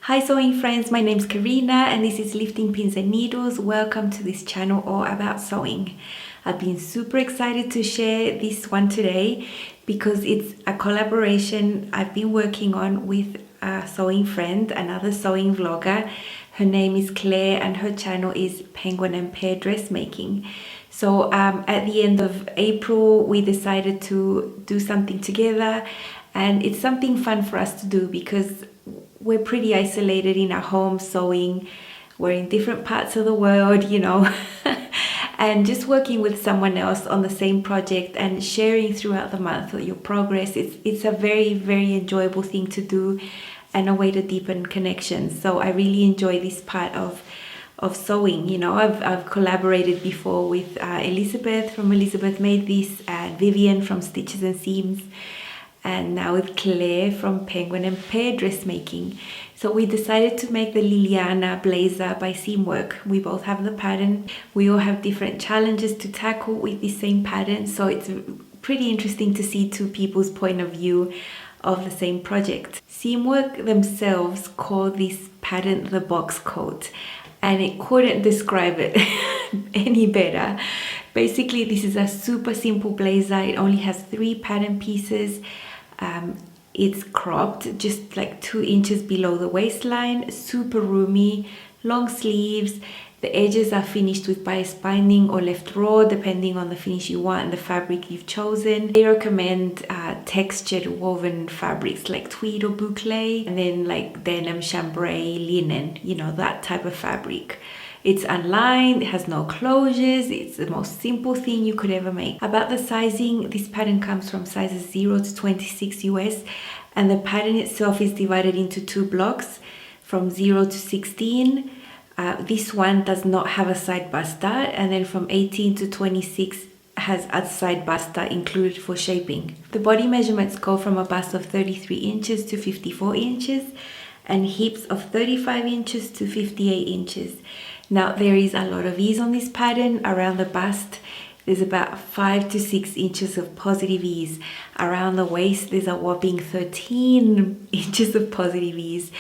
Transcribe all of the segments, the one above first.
Hi sewing friends, my name's Karina and this is Lifting Pins and Needles. Welcome to this channel all about sewing. I've been super excited to share this one today because it's a collaboration I've been working on with a sewing friend, another sewing vlogger. Her name is Claire and her channel is Penguin and Pear dressmaking. So at the end of April we decided to do something together, and it's something fun for us to do because we're pretty isolated in our home sewing. We're in different parts of the world, you know, and just working with someone else on the same project and sharing throughout the month your progress. It's a very, very enjoyable thing to do and a way to deepen connections. So I really enjoy this part of sewing. You know, I've collaborated before with Elizabeth from Elizabeth Made This and Vivian from Stitches and Seams, and now with Claire from Penguin and Pear dressmaking. So we decided to make the Lilliana blazer by Seamwork. We both have the pattern. We all have different challenges to tackle with the same pattern. So it's pretty interesting to see two people's point of view of the same project. Seamwork themselves call this pattern the box coat, and it couldn't describe it any better. Basically, this is a super simple blazer. It only has 3 pattern pieces. It's cropped just like 2 inches below the waistline, super roomy, long sleeves. The edges are finished with bias binding or left raw, depending on the finish you want and the fabric you've chosen. They recommend textured woven fabrics like tweed or boucle, and then like denim, chambray, linen, you know, that type of fabric. It's unlined, it has no closures, it's the most simple thing you could ever make. About the sizing, this pattern comes from sizes 0 to 26 US, and the pattern itself is divided into 2 blocks from 0 to 16. This one does not have a side buster, and then from 18 to 26 has a side buster included for shaping. The body measurements go from a bust of 33 inches to 54 inches and hips of 35 inches to 58 inches. Now there is a lot of ease on this pattern. Around the bust there's about 5 to 6 inches of positive ease. Around the waist there's a whopping 13 inches of positive ease.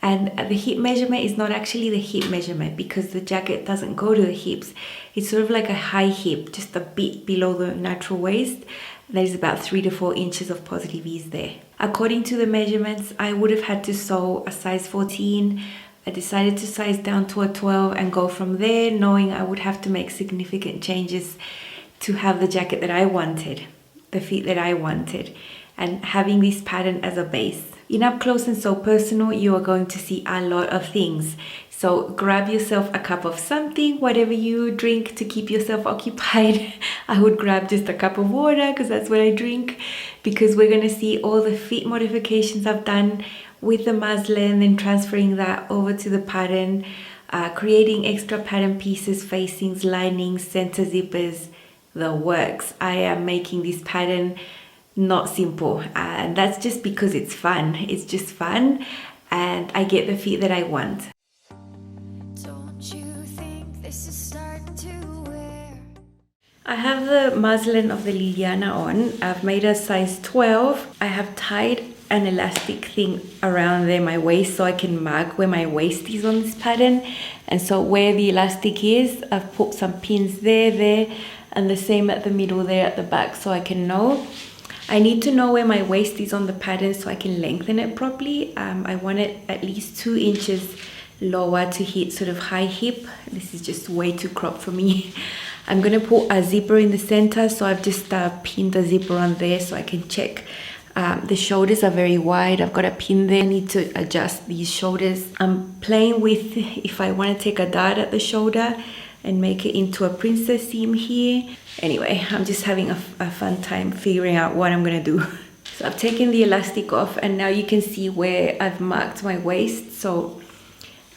And the hip measurement is not actually the hip measurement because the jacket doesn't go to the hips. It's sort of like a high hip, just a bit below the natural waist. There's about 3 to 4 inches of positive ease there. According to the measurements, I would have had to sew a size 14. I decided to size down to a 12 and go from there, knowing I would have to make significant changes to have the jacket that I wanted, the fit that I wanted, and having this pattern as a base. In Up Close and So Personal, you are going to see a lot of things. So grab yourself a cup of something, whatever you drink to keep yourself occupied. I would grab just a cup of water because that's what I drink, because we're going to see all the fit modifications I've done with the muslin, then transferring that over to the pattern, creating extra pattern pieces, facings, linings, center zippers, the works. I am making this pattern not simple, and that's just because it's fun. It's just fun and I get the fit that I want. Don't you think this is starting to wear? I have the muslin of the Lilliana on. I've made a size 12. I have tied an elastic thing around there, my waist, so I can mark where my waist is on this pattern. And so where the elastic is, I've put some pins there, and the same at the middle there at the back, so I can know. I need to know where my waist is on the pattern so I can lengthen it properly. I want it at least 2 inches lower to hit sort of high hip. This is just way too cropped for me. I'm gonna put a zipper in the center, so I've just pinned the zipper on there so I can check. The shoulders are very wide. I've got a pin there. I need to adjust these shoulders. I'm playing with if I want to take a dart at the shoulder and make it into a princess seam here. Anyway, I'm just having a fun time figuring out what I'm gonna do. So I've taken the elastic off, and now you can see where I've marked my waist. So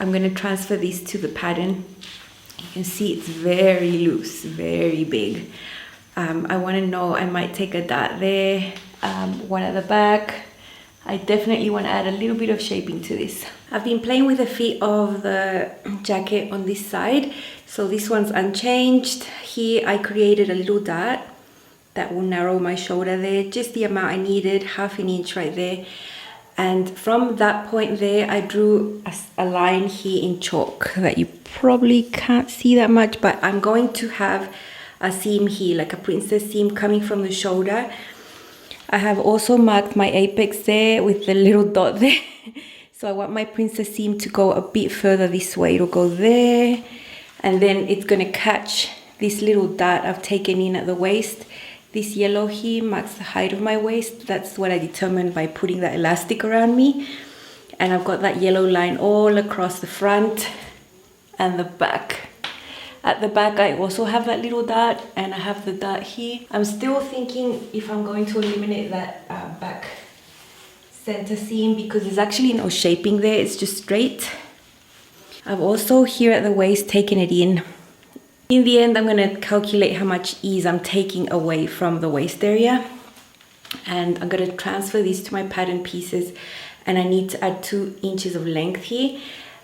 I'm gonna transfer this to the pattern. You can see it's very loose, very big. I want to know, I might take a dart there, one at the back. I definitely want to add a little bit of shaping to this. I've been playing with the fit of the jacket on this side. So this one's unchanged. Here I created a little dart that will narrow my shoulder there, just the amount I needed, 1/2 inch right there. And from that point there, I drew a line here in chalk that you probably can't see that much, but I'm going to have a seam here, like a princess seam coming from the shoulder. I have also marked my apex there with the little dot there. So I want my princess seam to go a bit further this way. It'll go there, and then it's gonna catch this little dart I've taken in at the waist. This yellow here marks the height of my waist. That's what I determined by putting that elastic around me. And I've got that yellow line all across the front and the back. At the back, I also have that little dart, and I have the dart here. I'm still thinking if I'm going to eliminate that back center seam, because there's actually no shaping there, it's just straight. I've also here at the waist taken it in. In the end, I'm gonna calculate how much ease I'm taking away from the waist area. And I'm gonna transfer these to my pattern pieces, and I need to add 2 inches of length here.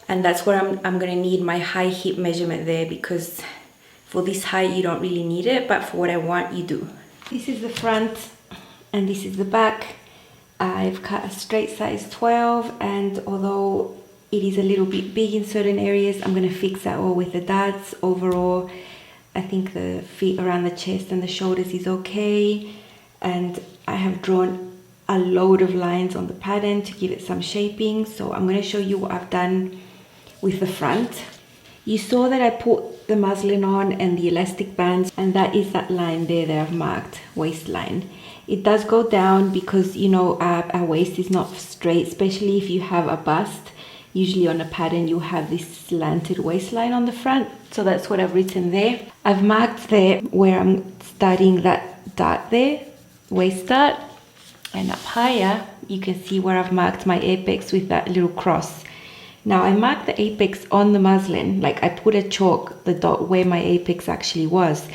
And that's where I'm gonna need my high hip measurement there, because for this height you don't really need it, but for what I want you do. This is the front and this is the back. I've cut a straight size 12, and although it is a little bit big in certain areas, I'm gonna fix that all with the darts. Overall, I think the fit around the chest and the shoulders is okay. And I have drawn a load of lines on the pattern to give it some shaping. So I'm gonna show you what I've done with the front. You saw that I put the muslin on and the elastic bands, and that is that line there that I've marked, waistline. It does go down because, you know, our waist is not straight, especially if you have a bust. Usually on a pattern you have this slanted waistline on the front, so that's what I've written there. I've marked there where I'm starting that dart there, waist dart, and up higher you can see where I've marked my apex with that little cross. Now I marked the apex on the muslin, like I put a chalk, the dot where my apex actually was,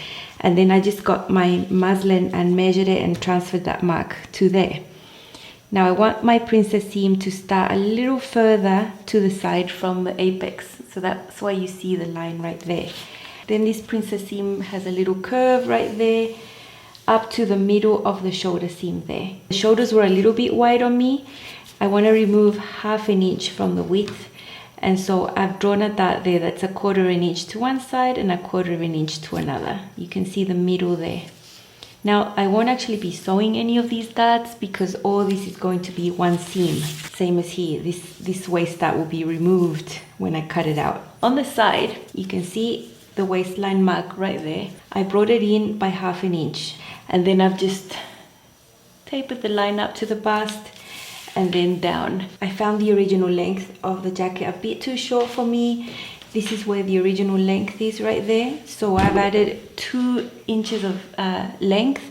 and then I just got my muslin and measured it and transferred that mark to there. Now I want my princess seam to start a little further to the side from the apex, so that's why you see the line right there. Then this princess seam has a little curve right there up to the middle of the shoulder seam there. The shoulders were a little bit wide on me. I want to remove 1/2 inch from the width, and so I've drawn a dart there that's 1/4 inch to one side and 1/4 inch to another. You can see the middle there. Now I won't actually be sewing any of these darts because all this is going to be one seam. Same as here, this waist dart will be removed when I cut it out. On the side, you can see the waistline mark right there. I brought it in by 1/2 inch, and then I've just tapered the line up to the bust and then down. I found the original length of the jacket a bit too short for me. This is where the original length is right there. So I've added 2 inches of length,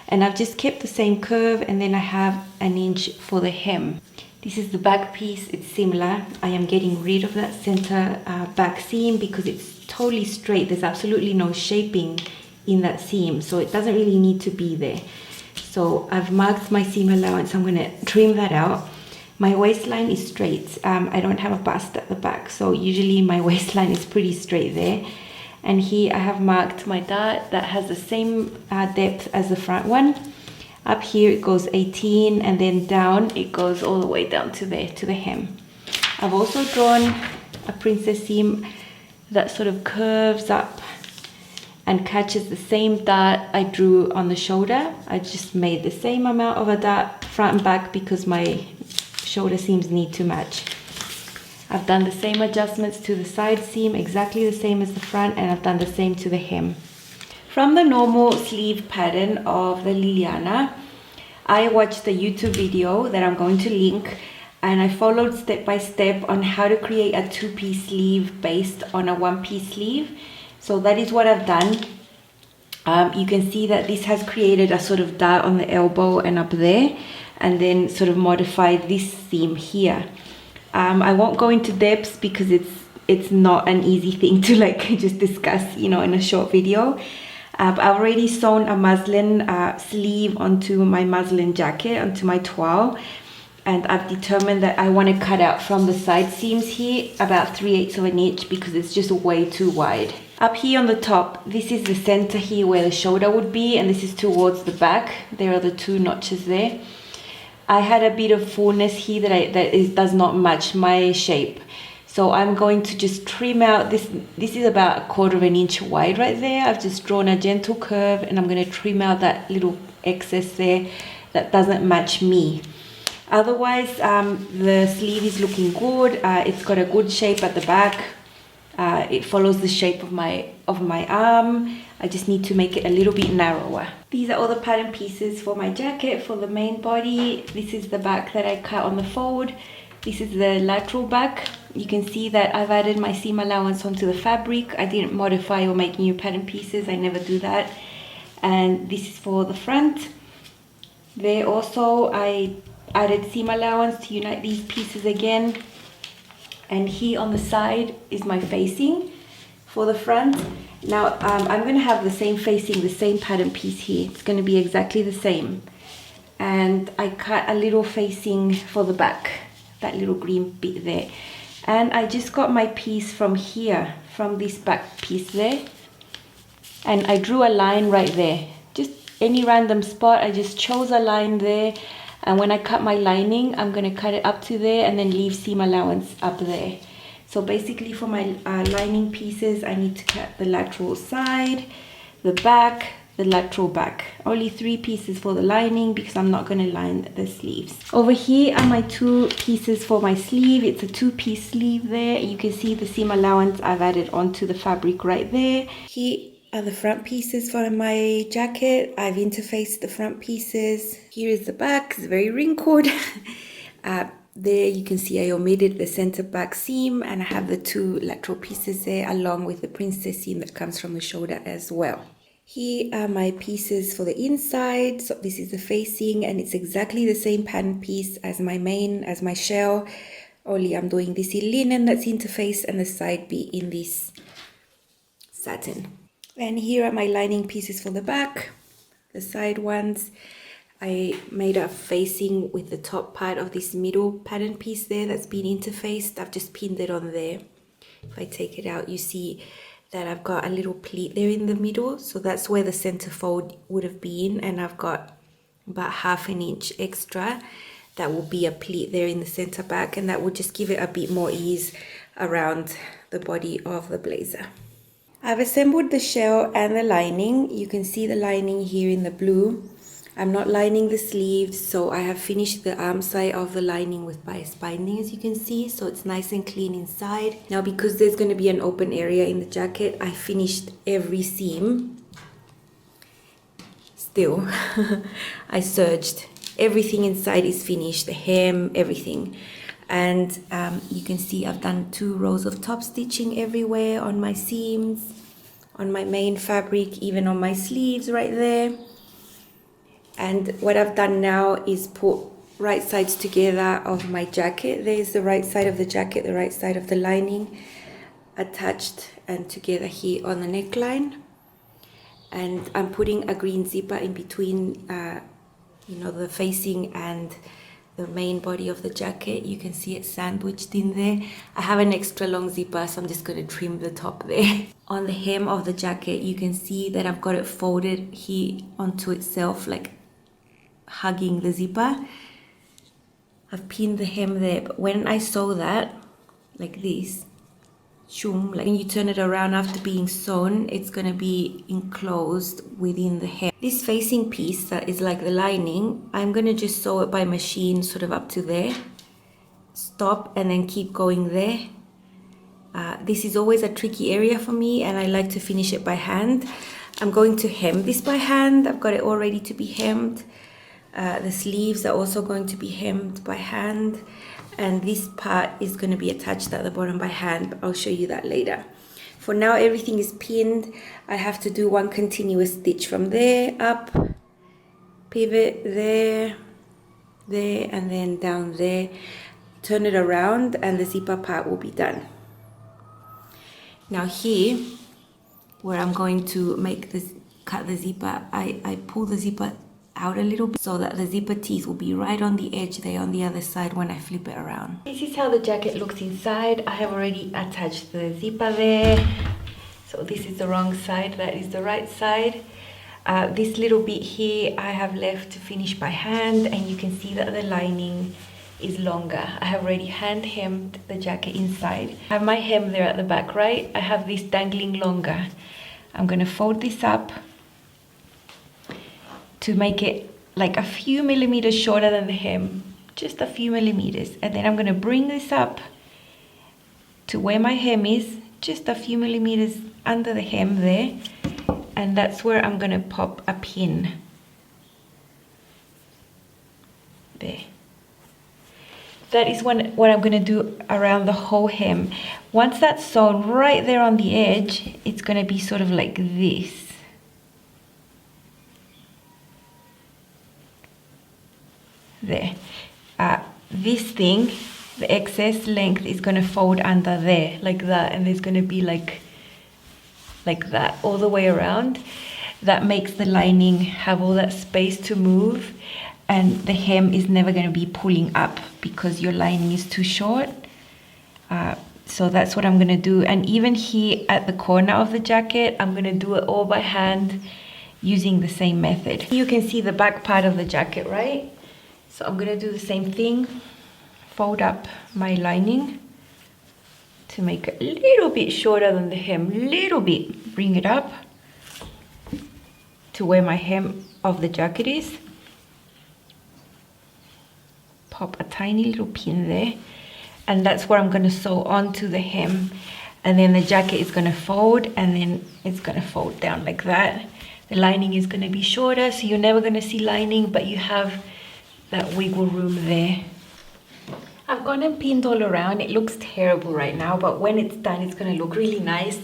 and I've just kept the same curve, and then I have 1 inch for the hem. This is the back piece, it's similar. I am getting rid of that center back seam because it's totally straight. There's absolutely no shaping in that seam, so it doesn't really need to be there. So I've marked my seam allowance. I'm gonna trim that out. My waistline is straight. I don't have a bust at the back, so usually my waistline is pretty straight there. And here I have marked my dart that has the same depth as the front one. Up here it goes 18, and then down it goes all the way down to there, to the hem. I've also drawn a princess seam that sort of curves up and catches the same dart I drew on the shoulder. I just made the same amount of a dart front and back because my shoulder seams need to match. I've done the same adjustments to the side seam, exactly the same as the front, and I've done the same to the hem. From the normal sleeve pattern of the Lilliana, I watched the YouTube video that I'm going to link, and I followed step by step on how to create a 2-piece sleeve based on a 1-piece sleeve. So that is what I've done. You can see that this has created a sort of dart on the elbow and up there, and then sort of modified this seam here. I won't go into depths because it's not an easy thing to like just discuss, you know, in a short video. I've already sewn a muslin sleeve onto my muslin jacket, onto my toile, and I've determined that I want to cut out from the side seams here about 3/8 of an inch because it's just way too wide. Up here on the top, this is the center here where the shoulder would be, and this is towards the back. There are the 2 notches there. I had a bit of fullness here that does not match my shape. So I'm going to just trim out this. This is about 1/4 inch wide right there. I've just drawn a gentle curve and I'm going to trim out that little excess there that doesn't match me. Otherwise, the sleeve is looking good. It's got a good shape at the back. It follows the shape of my arm. I just need to make it a little bit narrower. These are all the pattern pieces for my jacket for the main body. This is the back that I cut on the fold. This is the lateral back. You can see that I've added my seam allowance onto the fabric. I didn't modify or make new pattern pieces. I never do that. And this is for the front. There also I added seam allowance to unite these pieces again. And here on the side is my facing for the front. Now I'm going to have the same facing, the same pattern piece here. It's going to be exactly the same. And I cut a little facing for the back, that little green bit there. And I just got my piece from here, from this back piece there. And I drew a line right there. Just any random spot, I just chose a line there. And when I cut my lining, I'm going to cut it up to there and then leave seam allowance up there. So basically for my lining pieces, I need to cut the lateral side, the back, the lateral back. Only 3 pieces for the lining because I'm not going to line the sleeves. Over here are my 2 pieces for my sleeve. It's a 2-piece sleeve there. You can see the seam allowance I've added onto the fabric right there. Here are the front pieces for my jacket. I've interfaced the front pieces. Here is the back. It's very wrinkled. There you can see I omitted the center back seam and I have the 2 lateral pieces there along with the princess seam that comes from the shoulder as well. Here are my pieces for the inside. So this is the facing and it's exactly the same pattern piece as my main, as my shell. Only I'm doing this in linen that's interfaced and the side be in this satin. And here are my lining pieces for the back, the side ones. I made a facing with the top part of this middle pattern piece there that's been interfaced. I've just pinned it on there. If I take it out, you see that I've got a little pleat there in the middle. So that's where the center fold would have been. And I've got about 1/2 inch extra. That will be a pleat there in the center back. And that will just give it a bit more ease around the body of the blazer. I've assembled the shell and the lining. You can see the lining here in the blue. I'm not lining the sleeves, so I have finished the arm side of the lining with bias binding, as you can see, so it's nice and clean inside. Now because there's going to be an open area in the jacket, I finished every seam. Still, I serged. Everything inside is finished, the hem, everything. And you can see I've done 2 rows of top stitching everywhere on my seams, on my main fabric, even on my sleeves right there. And what I've done now is put right sides together of my jacket. There's the right side of the jacket, the right side of the lining attached and together here on the neckline. And I'm putting a green zipper in between, the facing and the main body of the jacket. You can see it sandwiched in there. I have an extra long zipper, so I'm just going to trim the top there. On the hem of the jacket, you can see that I've got it folded here onto itself, like hugging the zipper. I've pinned the hem there, but when I sew that, like this, like when you turn it around after being sewn, it's going to be enclosed within the hem. This facing piece that is like the lining, I'm going to just sew it by machine sort of up to there, stop and then keep going there. This is always a tricky area for me and I like to finish it by hand. I'm going to hem this by hand. I've got it all ready to be hemmed. The sleeves are also going to be hemmed by hand. And this part is going to be attached at the bottom by hand, but I'll show you that later. For now, everything is pinned. I have to do 1 continuous stitch from there, up, pivot there, there, and then down there. Turn it around and the zipper part will be done. Now here, where I'm going to make this, cut the zipper, I pull the zipper out a little bit so that the zipper teeth will be right on the edge there on the other side when I flip it around. This is how the jacket looks inside. I have already attached the zipper there. So this is the wrong side, that is the right side. This little bit here I have left to finish by hand, and you can see that the lining is longer. I have already hand hemmed the jacket inside. I have my hem there at the back, right? I have this dangling longer. I'm gonna fold this up to make it like a few millimeters shorter than the hem, just a few millimeters. And then I'm gonna bring this up to where my hem is, just a few millimeters under the hem there. And that's where I'm gonna pop a pin. There. That is what I'm gonna do around the whole hem. Once that's sewn right there on the edge, it's gonna be sort of like this. There. This thing, the excess length is gonna fold under there, like that, and there's gonna be like that all the way around. That makes the lining have all that space to move, and the hem is never going to be pulling up because your lining is too short. So that's what I'm going to do. And even here at the corner of the jacket, I'm going to do it all by hand using the same method. You can see the back part of the jacket, right? So I'm going to do the same thing, fold up my lining to make it a little bit shorter than the hem, little bit, bring it up to where my hem of the jacket is. Pop a tiny little pin there, and that's where I'm going to sew onto the hem, and then the jacket is going to fold, and then it's going to fold down like that. The lining is going to be shorter, so you're never going to see lining, but you have that wiggle room there. I've gone and pinned all around. It looks terrible right now, but when it's done, it's going to look really nice.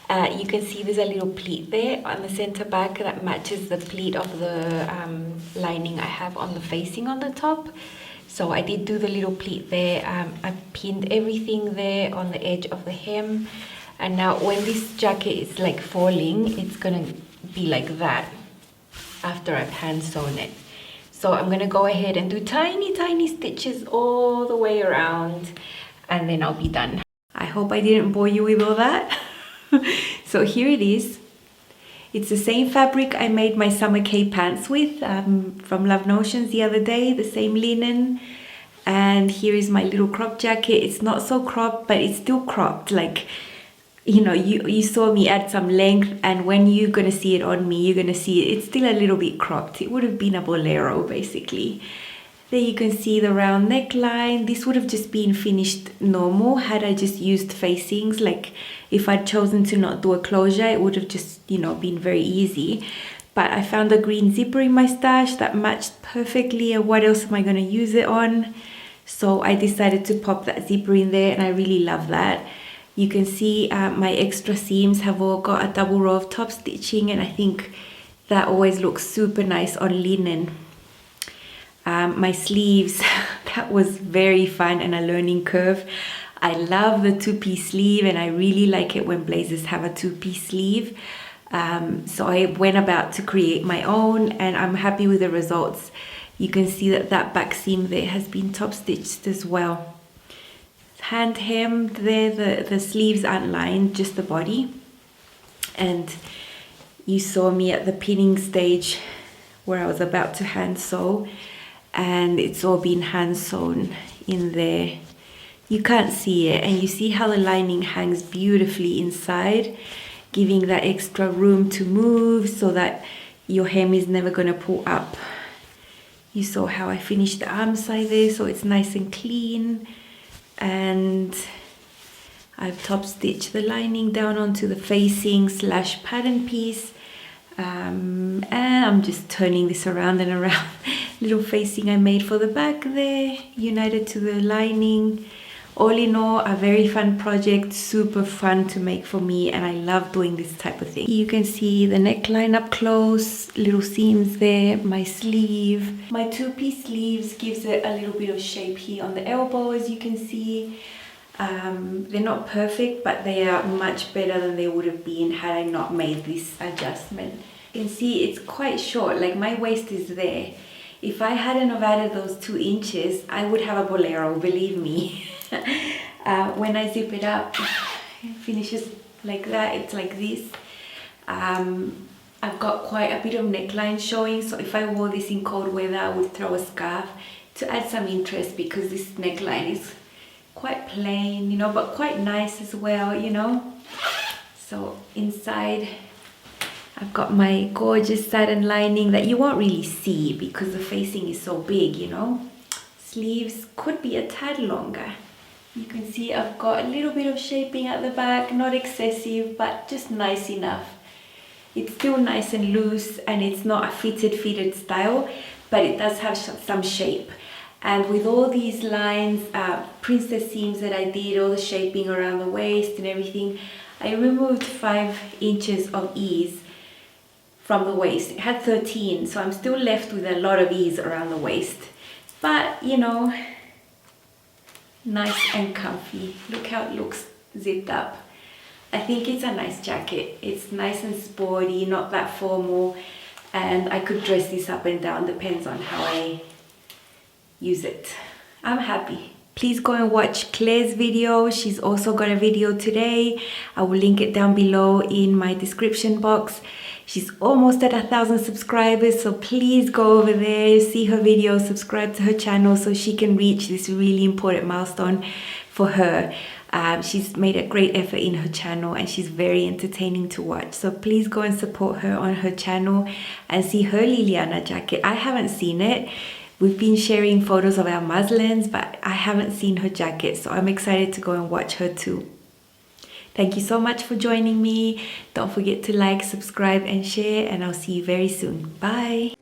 You can see there's a little pleat there on the center back that matches the pleat of the lining I have on the facing on the top. So I did do the little pleat there. I pinned everything there on the edge of the hem. And now when this jacket is like falling, it's going to be like that after I've hand sewn it. So I'm going to go ahead and do tiny, tiny stitches all the way around, and then I'll be done. I hope I didn't bore you with all that. So here it is. It's the same fabric I made my summer cape pants with from Love Notions the other day, the same linen. And here is my little crop jacket. It's not so cropped, but it's still cropped. Like, you know, you saw me add some length, and when you're gonna see it on me, you're gonna see it. It's still a little bit cropped. It would have been a bolero basically. There you can see the round neckline. This would have just been finished normal had I just used facings. Like if I'd chosen to not do a closure, it would have just, you know, been very easy. But I found a green zipper in my stash that matched perfectly, and what else am I gonna use it on? So I decided to pop that zipper in there, and I really love that. You can see my extra seams have all got a double row of top stitching, and I think that always looks super nice on linen. My sleeves, that was very fun and a learning curve. I love the two-piece sleeve, and I really like it when blazers have a two-piece sleeve. So I went about to create my own, and I'm happy with the results. You can see that back seam there has been top stitched as well. Hand hemmed there, the sleeves aren't lined, just the body. And you saw me at the pinning stage where I was about to hand sew, and it's all been hand sewn in there. You can't see it, and you see how the lining hangs beautifully inside, giving that extra room to move so that your hem is never going to pull up. You saw how I finished the arm side there, so it's nice and clean. And I've top stitched the lining down onto the facing / pattern piece. And I'm just turning this around and around. Little facing I made for the back there, united to the lining. All in all, a very fun project, super fun to make for me, and I love doing this type of thing. You can see the neckline up close, little seams there, my sleeve. My two-piece sleeves gives it a little bit of shape here on the elbow, as you can see. They're not perfect, but they are much better than they would have been had I not made this adjustment. You can see it's quite short, like my waist is there. If I hadn't have added those 2 inches, I would have a bolero, believe me. When I zip it up, it finishes like that. It's like this. I've got quite a bit of neckline showing, so if I wore this in cold weather I would throw a scarf to add some interest, because this neckline is quite plain, you know, but quite nice as well, you know. So inside I've got my gorgeous satin lining that you won't really see because the facing is so big, you know. Sleeves could be a tad longer. You can see I've got a little bit of shaping at the back, not excessive, but just nice enough. It's still nice and loose, and it's not a fitted style, but it does have some shape. And with all these lines, princess seams that I did, all the shaping around the waist and everything, I removed 5 inches of ease from the waist. It had 13, so I'm still left with a lot of ease around the waist. But, you know, nice and comfy. Look how it looks zipped up. I think it's a nice jacket. It's nice and sporty, not that formal, and I could dress this up and down, depends on how I use it. I'm happy. Please go and watch Claire's video. She's also got a video today. I will link it down below in my description box. She's almost at 1,000 subscribers, so please go over there, see her video, subscribe to her channel so she can reach this really important milestone for her. She's made a great effort in her channel, and she's very entertaining to watch. So please go and support her on her channel and see her Lilliana jacket. I haven't seen it. We've been sharing photos of our muslins, but I haven't seen her jacket, so I'm excited to go and watch her too. Thank you so much for joining me. Don't forget to like, subscribe and share, and I'll see you very soon. Bye.